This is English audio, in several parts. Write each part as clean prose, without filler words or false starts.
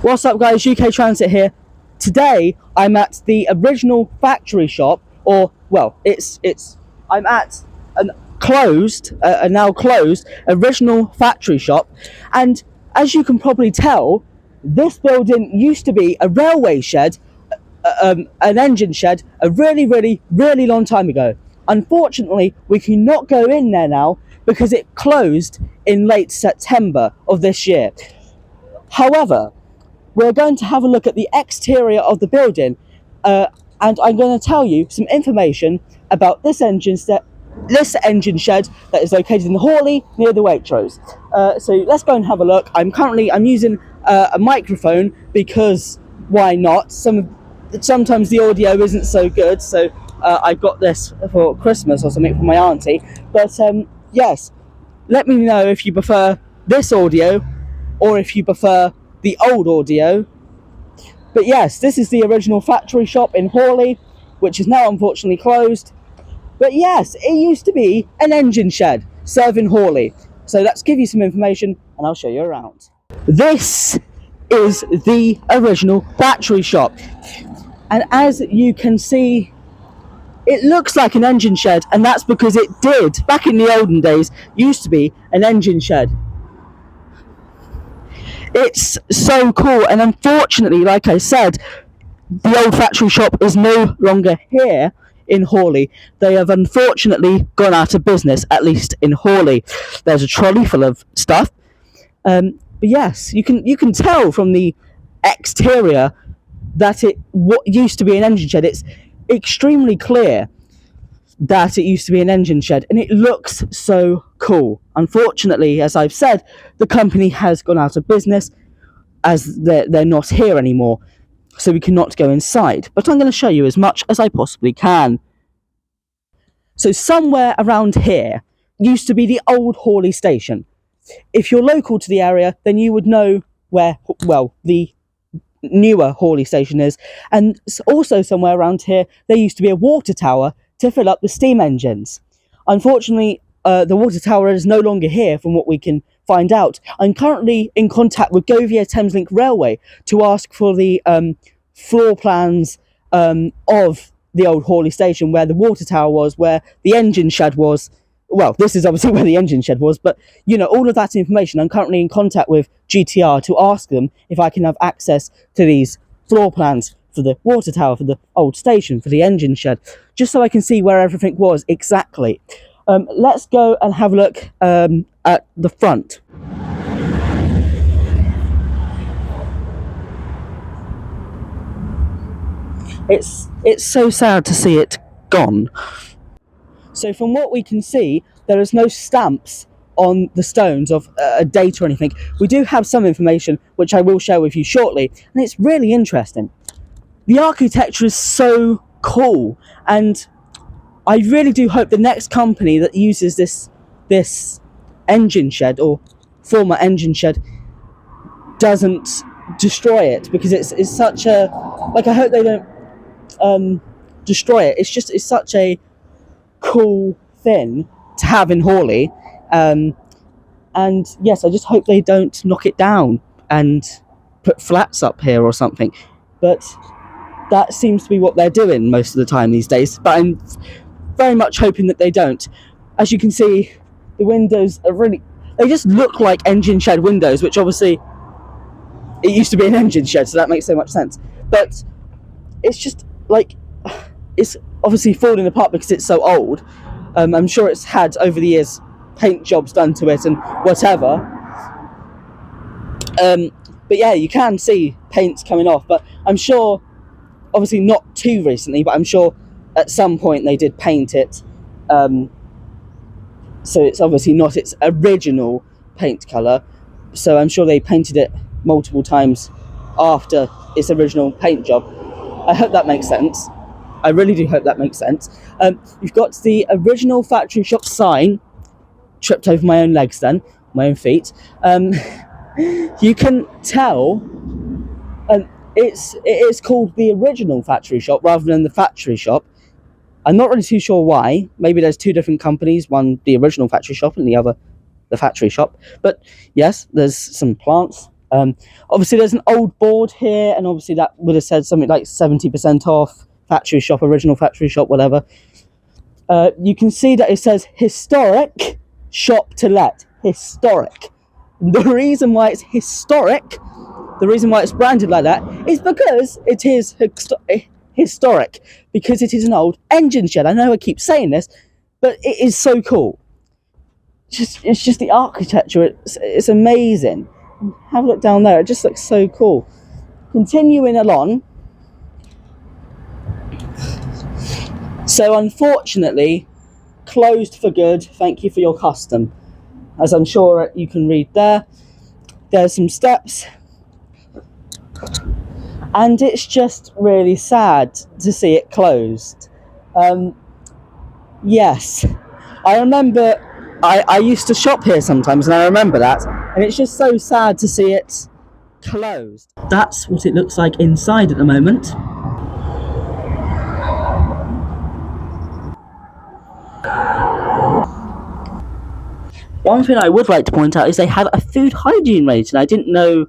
What's up guys, UK Transit here. Today I'm at the original factory shop, or well, I'm at a now closed original factory shop, and as you can probably tell, this building used to be a railway shed, an engine shed, a really long time ago. Unfortunately, we cannot go in there now because it closed in late September of this year. However, we're going to have a look at the exterior of the building, and I'm going to tell you some information about this engine shed that is located in Hawley near the Waitrose. So let's go and have a look. I'm using a microphone because why not? Sometimes the audio isn't so good, so I got this for Christmas or something from my auntie. But yes, let me know if you prefer this audio or if you prefer the old audio. But yes, this is the original factory shop in Hawley, which is now unfortunately closed. But yes, it used to be an engine shed serving Hawley. So let's give you some information and I'll show you around. This is the original factory shop, and as you can see, it looks like an engine shed, and that's because it did, back in the olden days, used to be an engine shed. It's so cool, and unfortunately, like I said, the old factory shop is no longer here in Hawley. They have unfortunately gone out of business, at least in Hawley. There's a trolley full of stuff. But yes, you can tell from the exterior that what used to be an engine shed. It's extremely clear that it used to be an engine shed, and it looks so cool. Unfortunately, as I've said, the company has gone out of business as they're not here anymore, so we cannot go inside. But I'm going to show you as much as I possibly can. So somewhere around here used to be the old Hawley station. If you're local to the area, then you would know where, well, the newer Hawley station is. And also somewhere around here, there used to be a water tower to fill up the steam engines. Unfortunately, the water tower is no longer here from what we can find out. I'm currently in contact with Govia Thameslink Railway to ask for the floor plans of the old Hawley station, where the water tower was, where the engine shed was. Well, this is obviously where the engine shed was, but you know, all of that information. I'm currently in contact with GTR to ask them if I can have access to these floor plans for the water tower, for the old station, for the engine shed, just so I can see where everything was exactly. Let's go and have a look at the front. It's so sad to see it gone. So from what we can see, there is no stamps on the stones of a date or anything. We do have some information, which I will share with you shortly, and it's really interesting. The architecture is so cool, and I really do hope the next company that uses this engine shed, or former engine shed, doesn't destroy it, because it's such a, like, I hope they don't destroy it. It's such a cool thing to have in Hawley, and yes, I just hope they don't knock it down and put flats up here or something, but that seems to be what they're doing most of the time these days, but I'm very much hoping that they don't. As you can see, the windows are they just look like engine shed windows, which obviously it used to be an engine shed, so that makes so much sense, but it's just like, it's obviously falling apart because it's so old. I'm sure it's had, over the years, paint jobs done to it and whatever. But yeah, you can see paints coming off, but I'm sure, obviously not too recently, but I'm sure at some point they did paint it. So it's obviously not its original paint colour, so I'm sure they painted it multiple times after its original paint job. I hope that makes sense. I really do hope that makes sense. You've got the original factory shop sign. Tripped over my own legs then, my own feet. You can tell it is called the original factory shop rather than the factory shop. I'm not really too sure why. Maybe there's two different companies, one the original factory shop and the other the factory shop. But yes, there's some plants Obviously there's an old board here, and obviously that would have said something like 70% off, factory shop, original factory shop, whatever. You can see that it says historic shop to let. Historic. The reason why it's historic, the reason why it's branded like that, is because it is historic, because it is an old engine shed. I know I keep saying this, but it is so cool. It's just the architecture, it's amazing. Have a look down there, it just looks so cool. Continuing along, so unfortunately closed for good, thank you for your custom, as I'm sure you can read there. There's some steps, and it's just really sad to see it closed. Yes, I remember I used to shop here sometimes, and I remember that, and it's just so sad to see it closed. That's what it looks like inside at the moment. One thing I would like to point out is they had a food hygiene rating. I didn't know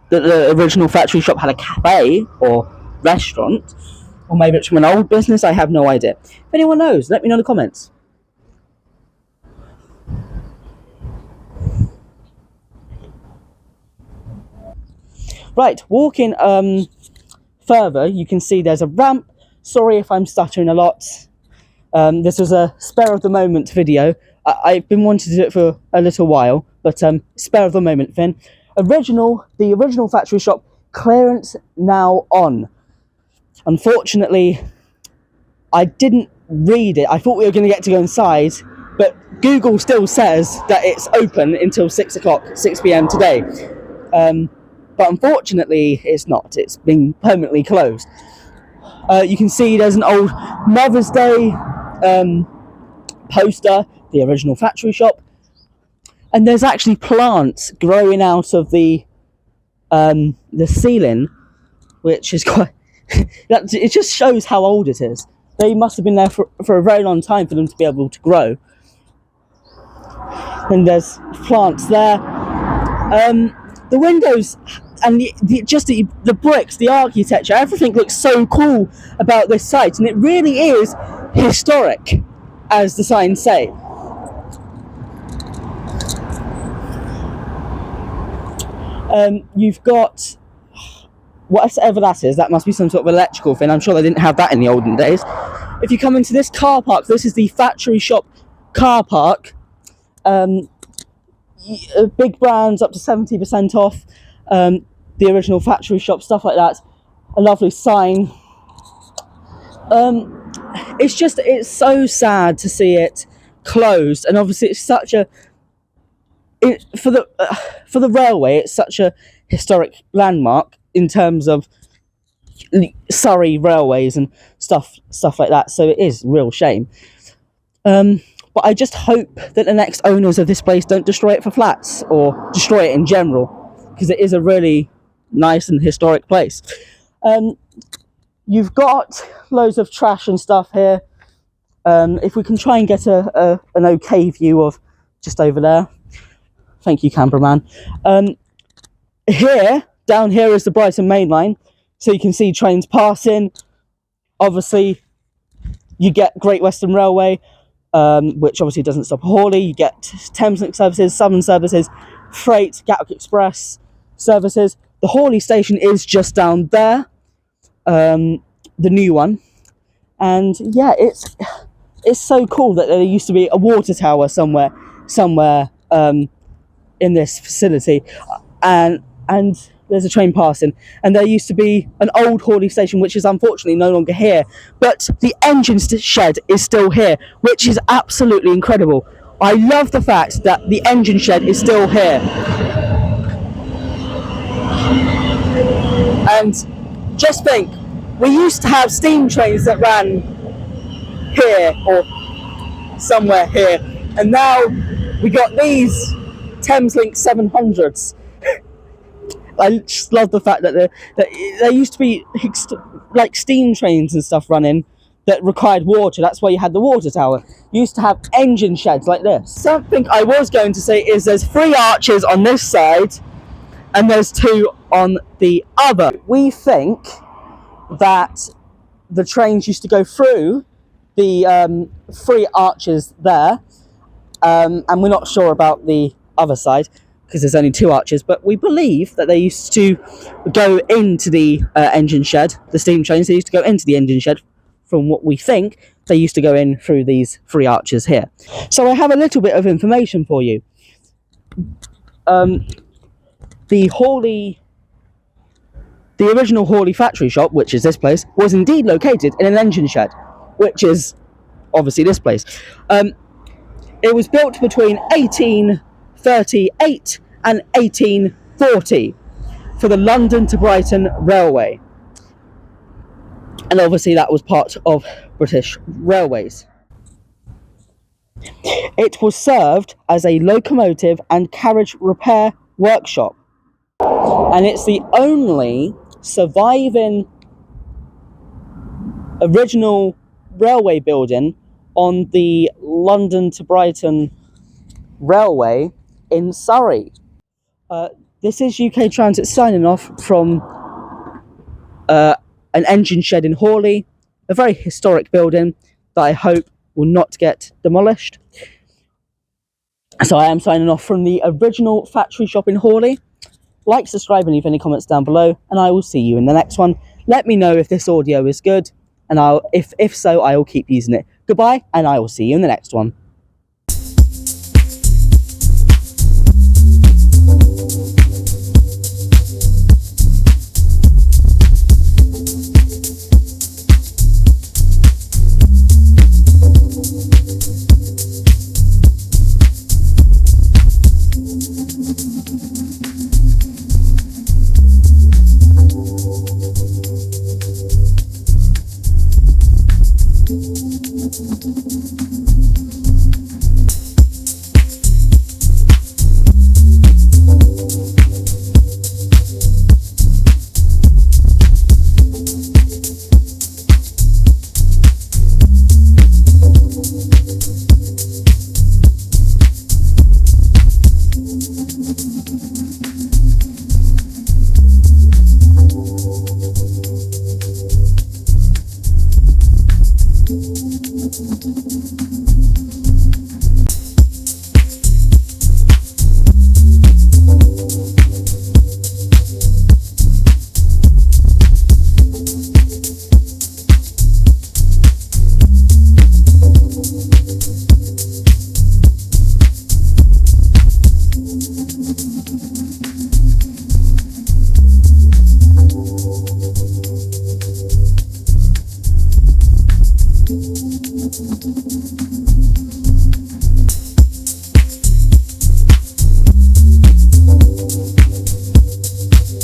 that the original factory shop had a cafe or restaurant, or maybe it's from an old business, I have no idea. If anyone knows, let me know in the comments. Right, walking further, you can see there's a ramp. Sorry if I'm stuttering a lot. This was a spare of the moment video. I've been wanting to do it for a little while, but spare of the moment thing. The original factory shop, clearance now on. Unfortunately, I didn't read it. I thought we were going to get to go inside, but Google still says that it's open until 6 p.m. today. But unfortunately, it's not. It's been permanently closed. You can see there's an old Mother's Day poster, the original factory shop, and there's actually plants growing out of the ceiling, which is quite. It just shows how old it is. They must have been there for a very long time for them to be able to grow. And there's plants there. The windows and the bricks, the architecture, everything looks so cool about this site, and it really is historic, as the signs say. You've got whatever that is. That must be some sort of electrical thing. I'm sure they didn't have that in the olden days. If you come into this car park, this is the factory shop car park. Big brands up to 70% off. The original factory shop, stuff like that. A lovely sign. It's so sad to see it closed, and obviously it's such a for the railway, it's such a historic landmark in terms of Surrey railways and stuff like that. So it is a real shame. But I just hope that the next owners of this place don't destroy it for flats, or destroy it in general, because it is a really nice and historic place. You've got loads of trash and stuff here. If we can try and get an okay view of just over there. Thank you, cameraman. Down here is the Brighton main line, so you can see trains passing. Obviously, you get Great Western Railway, which obviously doesn't stop at Hawley. You get Thameslink services, Southern services, Freight, Gatwick Express services. The Hawley station is just down there, the new one. And yeah, it's so cool that there used to be a water tower somewhere in this facility, and there's a train passing, and there used to be an old Hawley station, which is unfortunately no longer here, but the engine shed is still here, which is absolutely incredible. I love the fact that the engine shed is still here. And just think, we used to have steam trains that ran here or somewhere here, and now we got these Thameslink 700s. I just love the fact that there used to be like steam trains and stuff running that required water. That's why you had the water tower. You used to have engine sheds like this. Something I was going to say is there's 3 arches on this side, and there's two on the other. We think that the trains used to go through the three arches there, and we're not sure about the other side because there's only two arches, but we believe that they used to go into the engine shed, the steam trains, they used to go into the engine shed. From what we think, they used to go in through these three arches here. So I have a little bit of information for you. The original Hawley factory shop, which is this place, was indeed located in an engine shed, which is obviously this place. It was built between 1838 and 1840 for the London to Brighton Railway. And obviously that was part of British Railways. It was served as a locomotive and carriage repair workshop. And it's the only surviving original railway building on the London to Brighton Railway in Surrey. This is UK Transit signing off from an engine shed in Hawley, a very historic building that I hope will not get demolished. So I am signing off from the original factory shop in Hawley. Like, subscribe, and leave any comments down below, and I will see you in the next one. Let me know if this audio is good, and if so, I will keep using it. Goodbye, and I will see you in the next one.